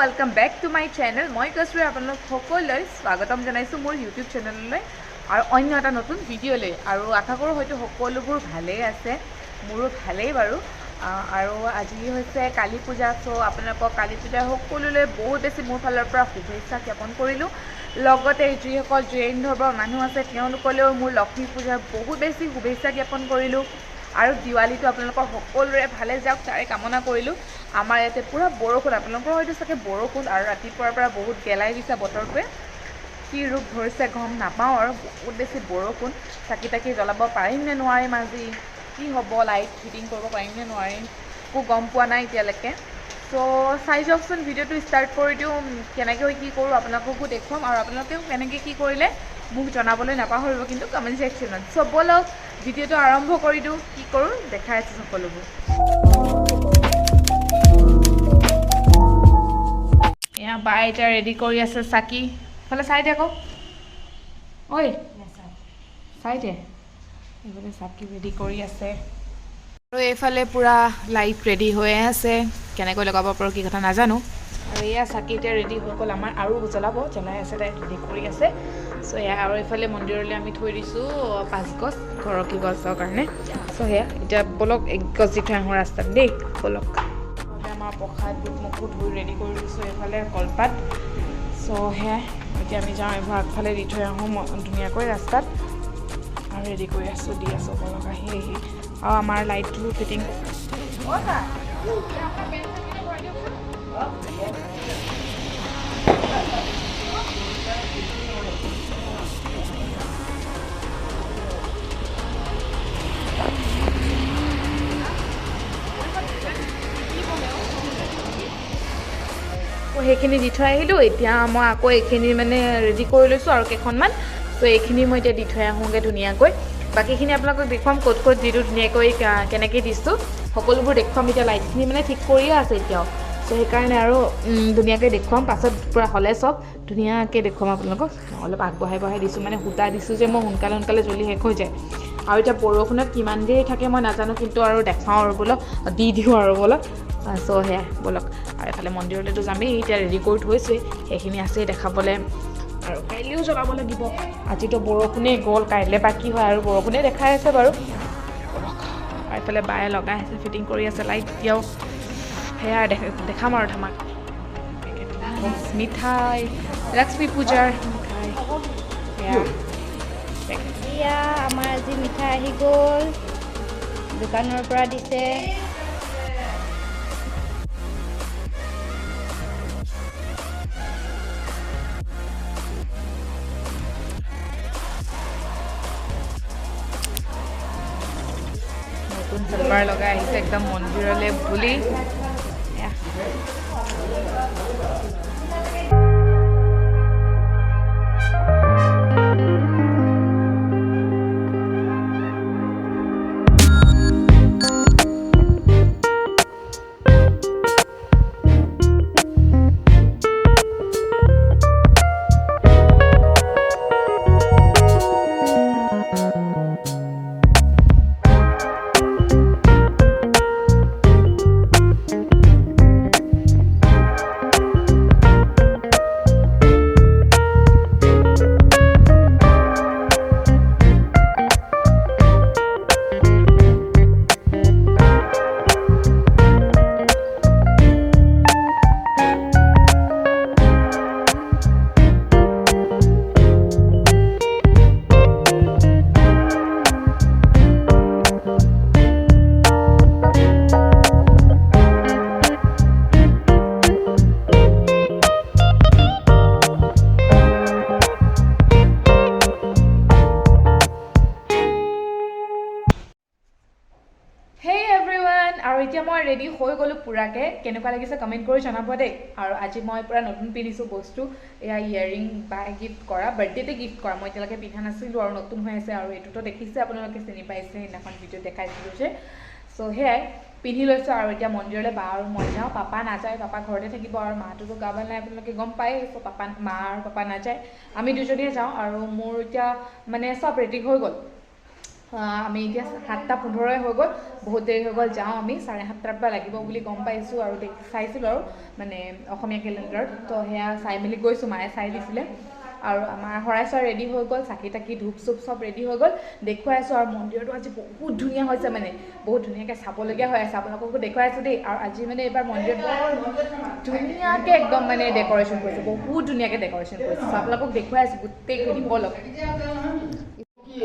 Welcome back to my channel मैं कसुरी आपलोक सकलोले स्वागतम जानाइছো मोर यूट्यूब चैनल और अन्य एटा नतुन भिडिओ और आशा करूँ हयतो सकलोबोर भाले आछे मोरो भालेই बारू और আজি হৈছে काली पूजा सो आपलोকক काली पूजा सकलोले बहुत बेছি मोर फाলৰ পৰা शुभेच्छा ज्ञापन কৰিলোঁ লগতে যিসকল জৈন ধৰ্মৰ মানুহ আছে তেওঁলোকলৈও মোৰ লক্ষ্মী পূজাৰ বহুত বেছি শুভেচ্ছা ज्ञापन কৰিলোঁ और दिवाली तो आपलोकर सकलोरे भाले जाओक तारे कामना करिलो आमार याते पूरा बरषुण आपलोकर हयतो सके बरषुण और रातिपुৱাৰ পৰা बहुत गेलाई दिছে बतरটোৱে कि रूप धरिছে गम नापाওঁ और बहुत बेছি बरषुण चाकी ताकी জ্বলাব পাৰিম নে নোৱাৰিম আজি কি হ'ব লাইট ফিটিং কৰিব পাৰিম নে নোৱাৰিম একো গম পোৱা নাই এতিয়ালৈকে सो চাই যাওকচোন ভিডিঅ'টো ষ্টাৰ্ট কৰি দিওঁ কেনেকৈ কি কৰোঁ আপোনালোককো দেখুৱাম আৰু আপোনালোকেও কেনেকৈ কি কৰিলে মোক জনাবলৈ নাপাহৰিব কিন্তু কমেণ্ট সেকশ্যনত সো বলক ভিডিঅ'টো আৰম্ভ কৰি দিওঁ কি কৰোঁ দেখাই আছোঁ সকলোবোৰ এয়া বাই এটা ৰেডি কৰি আছে চাকি ফালে চাই দে আকৌ ঐ চাই দে এইফালে চাকি ৰেডি কৰি আছে আৰু এইফালে পুৰা লাইট ৰেডি হৈ আছে কেনেকৈ লগাব পাৰোঁ কি কথা নাজানো আৰু এয়া চাকি এতিয়া ৰেডি হৈ গ'ল আমাৰ আৰু জ্বলাই আছে তাই ৰেডি কৰি আছে সো এয়া আৰু এইফালে মন্দিৰলৈ আমি থৈ দিছোঁ 5 গছ ঘৰকী গছৰ কাৰণে সো সেয়া এতিয়া বলক 1 গছ দি থৈ আহোঁ ৰাস্তাত দেই বলক আমাৰ প্ৰসাদ বুট মুখো ধুই ৰেডি কৰি দিছোঁ এইফালে কলপাত সো সেয়া এতিয়া আমি যাওঁ এইবাৰ আগফালে দি থৈ আহোঁ ধুনীয়াকৈ ৰাস্তাত আৰু ৰেডি কৰি আছোঁ দি আছোঁ বলক আহি আৰু আমাৰ লাইটটো ফিটিং সেইখিনি দি থৈ আহিলোঁ এতিয়া মই আকৌ এইখিনি মানে ৰেডি কৰি লৈছোঁ আৰু কেইখনমান তো এইখিনি মই এতিয়া দি থৈ আহোঁগৈ ধুনীয়াকৈ বাকীখিনি আপোনালোকক দেখুৱাম ক'ত ক'ত যিটো ধুনীয়াকৈ কেনেকৈ দিছোঁ সকলোবোৰ দেখুৱাম এতিয়া লাইটখিনি মানে ঠিক কৰিয়ে আছে এতিয়াও তো সেইকাৰণে আৰু ধুনীয়াকৈ দেখুৱাম পাছত পূৰা হ'লে চব ধুনীয়াকৈ দেখুৱাম আপোনালোকক অলপ আগবঢ়াই দিছোঁ মানে সূতা দিছোঁ যে মই সোনকালে জ্বলি শেষ হৈ যায় আৰু এতিয়া বৰষুণত কিমান দেৰি থাকে মই নাজানো কিন্তু আৰু দেখাওঁ আৰু বলক দি দিওঁ আৰু বলক সো সেয়া বলক আৰু এফালে মন্দিৰলৈতো যামেই এতিয়া ৰেডি কৰি থৈছোৱেই সেইখিনি আছেই দেখাবলৈ আৰু কাইলৈও জ্বলাব লাগিব আজিতো বৰষুণেই গ'ল কাইলৈ বাকী হয় আৰু বৰষুণে দেখাই আছে বাৰু আৰু এইফালে বায়ে লগাই আছে ফিটিং কৰি আছে লাইট এতিয়াও সেয়া দেখাম আৰু ধামাক মিঠাই লক্ষ্মী পূজাৰ মিঠাই এয়া আমাৰ আজি মিঠাই আহি গ'ল দোকানৰ পৰা দিছে নতুন চিলভাৰ লগাই আহিছে একদম মন্দিৰলৈ বুলি আৰু এতিয়া মই ৰেডি হৈ গ'লোঁ পুৰাকৈ কেনেকুৱা লাগিছে কমেণ্ট কৰি জনাব দেই আৰু আজি মই পুৰা নতুন পিন্ধিছোঁ বস্তু এয়া ইয়েৰিং বাই গিফ্ট কৰা বাৰ্থডেতে গিফ্ট কৰা মই এতিয়ালৈকে পিন্ধা নাছিলোঁ আৰু নতুন হৈ আছে আৰু এইটোতো দেখিছে আপোনালোকে চিনি পাইছে সেইদিনাখন ভিডিঅ' দেখাইছিলোঁ যে সো সেয়াই পিন্ধি লৈছোঁ আৰু এতিয়া মন্দিৰলৈ বা আৰু মই যাওঁ পাপা নাযায় পাপা ঘৰতে থাকিব আৰু মাটোতো গা ভাল নাই আপোনালোকে গম পায় সো মা আৰু পাপা নাযায় আমি দুজনীয়ে যাওঁ আৰু মোৰ এতিয়া মানে চব ৰেডি হৈ গ'ল আমি এতিয়া 7:15 হৈ গ'ল, বহুত দেৰি হৈ গ'ল, যাওঁ আমি 7:30 পৰা লাগিব বুলি গম পাইছোঁ আৰু চাইছিলোঁ আৰু মানে অসমীয়া কেলেণ্ডাৰত। তো সেয়া চাই মেলি গৈছোঁ, মায়ে চাই দিছিলে। আৰু আমাৰ শৰাই চৰাই ৰেডি হৈ গ'ল, চাকি তাকি ধূপ চুপ চব ৰেডি হৈ গ'ল, দেখুৱাই আছোঁ। আৰু মন্দিৰটো আজি বহুত ধুনীয়া হৈছে, মানে বহুত ধুনীয়াকৈ চাবলগীয়া হৈ আছে। আপোনালোককো দেখুৱাই আছোঁ দেই। আৰু আজি মানে এইবাৰ মন্দিৰত ধুনীয়াকৈ একদম মানে ডেক'ৰেশ্যন কৰিছে, বহুত ধুনীয়াকৈ ডেক'ৰেশ্যন কৰিছে। চ' আপোনালোকক দেখুৱাই আছোঁ গোটেইখিনি বলক।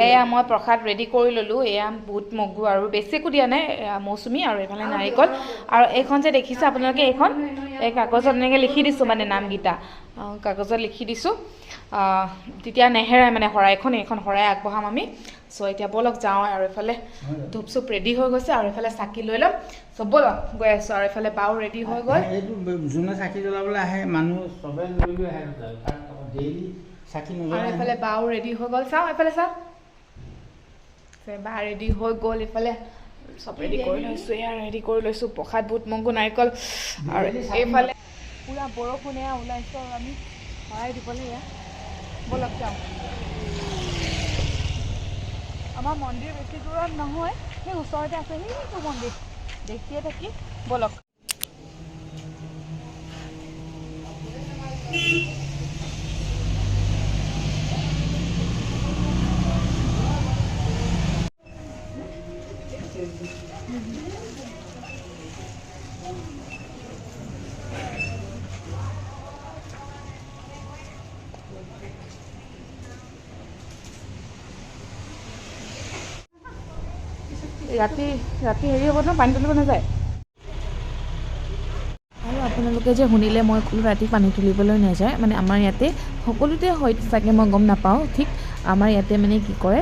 এয়া মই প্ৰসাদ ৰেডি কৰি ল'লোঁ। এয়া বুট মগু আৰু বেছি একো দিয়া নাই, মৌচুমী আৰু এইফালে নাৰিকল। আৰু এইখন যে দেখিছে আপোনালোকে, এইখন এই কাগজত এনেকৈ লিখি দিছোঁ, মানে নামকেইটা কাগজত লিখি দিছোঁ, তেতিয়া নেহেৰাই মানে শৰাইখন। এইখন শৰাই আগবঢ়াম আমি। চ' এতিয়া ব'লক যাওঁ। আৰু এইফালে ধূপ চুপ ৰেডি হৈ গৈছে, আৰু এইফালে চাকি লৈ ল'ম। চ' ব'লক গৈ আছোঁ। আৰু এইফালে বাও ৰেডি হৈ গ'ল। এইটো যোনে চাকি জ্বলাবলৈ আহে মানুহ চবে লৈ লৈ আহে, ডেইলি চাকি নজ্বলাই। আৰু এইফালে বাও ৰেডি হৈ গ'ল, চাওঁ এইফালে চাওঁ, বা ৰেডি হৈ গ'ল। এইফালে চব ৰেডি কৰি লৈছোঁ, এয়া ৰেডি কৰি লৈছোঁ, প্ৰসাদ বুট মগু নাৰিকল। আৰু এইফালে পূৰা বৰষুণ এয়া ওলাইছোঁ, আৰু আমি শৰাই দিবলৈ এয়া ব'লক যাওঁ। আমাৰ মন্দিৰ বেছি দূৰত নহয়, সেই ওচৰতে আছে সেইটো মন্দিৰ, দেখিয়ে থাকি ব'লক। ৰাতি হেৰি হ'ব নহয়, পানী তুলিব নাযায়। আৰু আপোনালোকে যে শুনিলে মই ক'লো ৰাতি পানী তুলিবলৈ নাযায়, মানে আমাৰ ইয়াতে সকলোতে হয়তো চাগে মই গম নাপাওঁ, ঠিক আমাৰ ইয়াতে মানে কি কৰে,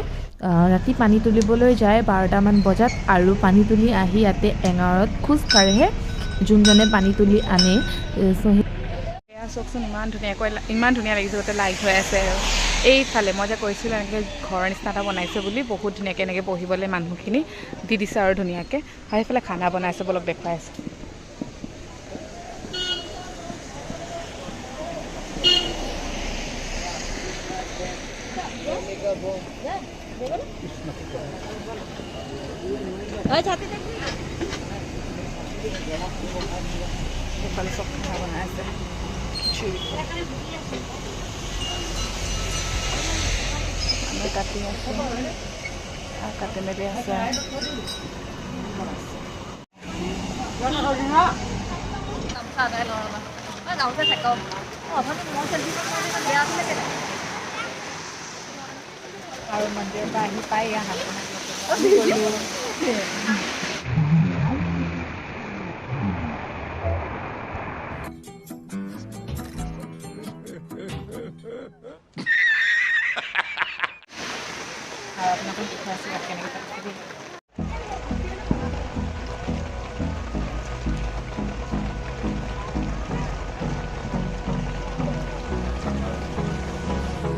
ৰাতি পানী তুলিবলৈ যায় 12টামান বজাত, আৰু পানী তুলি আহি ইয়াতে এঙাৰত খোজ কাঢ়েহে যোনজনে পানী তুলি আনে। এয়া চাওকচোন, ইমান ধুনীয়া লাগিছে, গোটেই লাইট হৈ আছে। আৰু এইফালে মই যে কৈছিলোঁ এনেকৈ ঘৰৰ নিচিনা এটা বনাইছে বুলি, বহুত ধুনীয়াকৈ এনেকৈ বহিবলৈ মানুহখিনি দি দিছে আৰু ধুনীয়াকৈ। আৰু সেইফালে খানা বনাইছে, বলক দেখুৱাই আছে। এইফালে চব খানা বনাই আছে, আমি কাটি আছোঁ, আৰু কাটি মেলি আছে। আৰু মন্দিৰৰ পৰা আহি পাই এয়া হাত গ'লোঁ। আৰু আপোনালোকক দেখুৱাই আছোঁ ইয়াত কেনেকৈ পাতিছে দেই।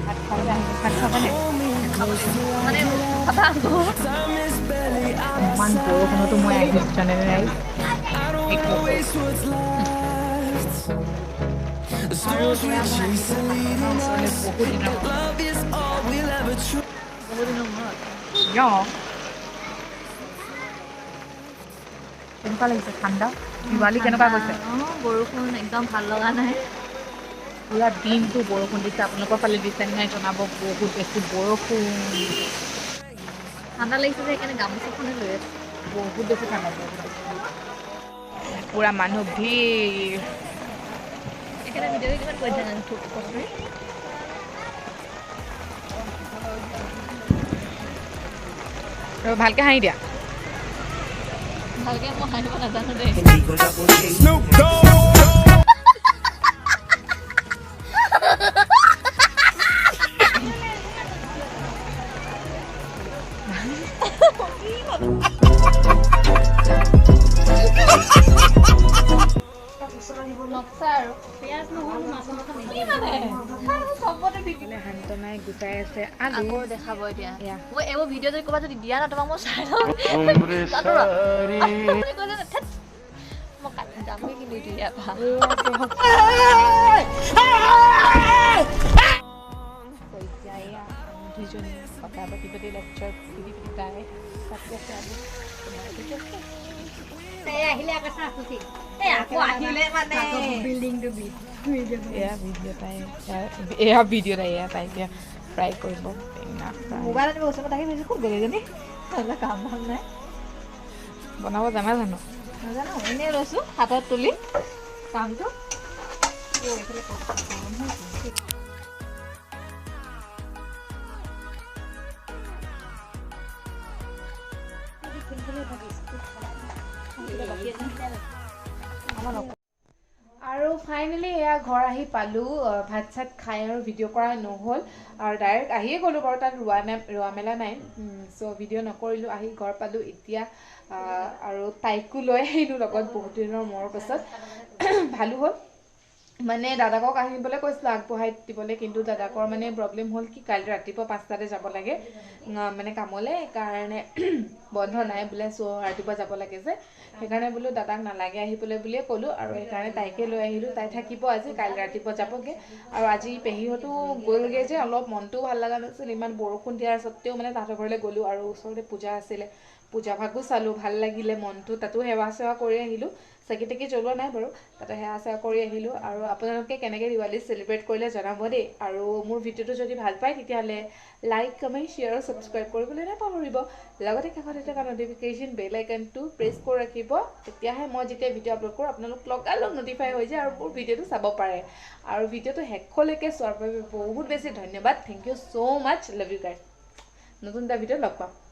ভাত খাবলৈ আহিব, ভাত খাবনে? ইমান বৰষুণতো মই আহিছোঁ জানেনে ৰাইজ। আৰু সেয়া মই আহিছোঁ ওচৰলৈ বহুত দিনৰ মূৰত। কেনেকুৱা লাগিছে ঠাণ্ডা? দিৱালী কেনেকুৱা গৈছে? বৰষুণ একদম ভাল লগা নাই। পুৰা দিনটো বৰষুণ দিছে, আপোনালোকৰ ফালে দিছে নাই জনাব। বহুত বেছি বৰষুণ, ঠাণ্ডা লাগিছে যে সেইকাৰণে গামোচাখনে লৈ আছোঁ। বহুত বেছি ঠাণ্ডা, পুৰা মানুহ ভিৰ। সেইকাৰণে ভিডিঅ' কিমান কৰি থাকা কচুৰি। আৰু ভালকৈ হাঁহি দিয়া। ভালকৈ মই হাঁহিব নাজানো দেই। শান্তনাই গোটাই আছে, আকৌ দেখাব এতিয়া। মই এইবোৰ ভিডিঅ' যদি ক'ৰবাত যদি দিয়া ন, তোমাক মই চাই লওঁ। মই যামেই কিন্তু এতিয়া দুইজনী কথা পাতি পাতি লেকচাৰ পিটি পিটি গাই পাতি আছে আৰু ঠিক আছে আহিলে আকৌ চাহ খুচি বিল্ডিংটো এয়া ভিডিঅ' তাই এতিয়া ফ্ৰাই কৰিব মোবাইলত ওচৰত আহি কৈছোঁ ক'ত গ'লে জানি কাম ভাল নাই বনাব জানা জানো নাজানো এনেই লৈছোঁ হাতত তুলি কামটো আৰু ফাইনেলি এয়া ঘৰ আহি পালোঁ ভাত চাত খাই আৰু ভিডিঅ' কৰা নহ'ল আৰু ডাইৰেক্ট আহিয়ে গ'লোঁ বাৰু তাত ৰোৱা মেলা নাই চ' ভিডিঅ' নকৰিলোঁ আহি ঘৰ পালোঁ এতিয়া আৰু তাইকো লৈ আহিলোঁ লগত বহুত দিনৰ মূৰৰ পাছত ভালো হ'ল মানে দাদাকক আহিবলৈ কৈছিলোঁ আগবঢ়াই দিবলৈ কিন্তু দাদাকৰ মানে প্ৰব্লেম হ'ল কি কাইলৈ ৰাতিপুৱা 5টাতে যাব লাগে মানে কামলৈ কাৰণে বন্ধ নাই বোলে চ' ৰাতিপুৱা যাব লাগে যে সেইকাৰণে বোলো দাদাক নালাগে আহিবলৈ বুলিয়ে ক'লোঁ আৰু সেইকাৰণে তাইকে লৈ আহিলোঁ তাই থাকিব আজি কাইলৈ ৰাতিপুৱা যাবগৈ আৰু আজি পেহীহঁতো গ'লগৈ যে অলপ মনটোও ভাল লগা নাছিল ইমান বৰষুণ দিয়াৰ স্বত্তেও মানে তাহাঁতৰ ঘৰলৈ গ'লোঁ আৰু ওচৰতে পূজা আছিলে পূজা ভাগো চালোঁ ভাল লাগিলে মনটো তাতো সেৱা চেৱা কৰি আহিলোঁ চাকি তাকি জ্বলোৱা নাই বাৰু তাতে সেৱা চেৱা কৰি আহিলোঁ আৰু আপোনালোকে কেনেকৈ দিৱালী চেলিব্ৰেট কৰিলে জনাব দেই আৰু মোৰ ভিডিঅ'টো যদি ভাল পায় তেতিয়াহ'লে লাইক কমেণ্ট শ্বেয়াৰ আৰু ছাবস্ক্ৰাইব কৰিবলৈ নাপাহৰিব লগতে কাষতে থকা নটিফিকেশ্যন বেল আইকনটো প্ৰেছ কৰি ৰাখিব তেতিয়াহে মই যেতিয়া ভিডিঅ' আপলোড কৰোঁ আপোনালোক লগালগ নটিফাই হৈ যায় আৰু মোৰ ভিডিঅ'টো চাব পাৰে আৰু ভিডিঅ'টো শেষলৈকে চোৱাৰ বাবে বহুত বেছি ধন্যবাদ thank you so' much love you guys নতুন এটা ভিডিঅ'ত লগ পাম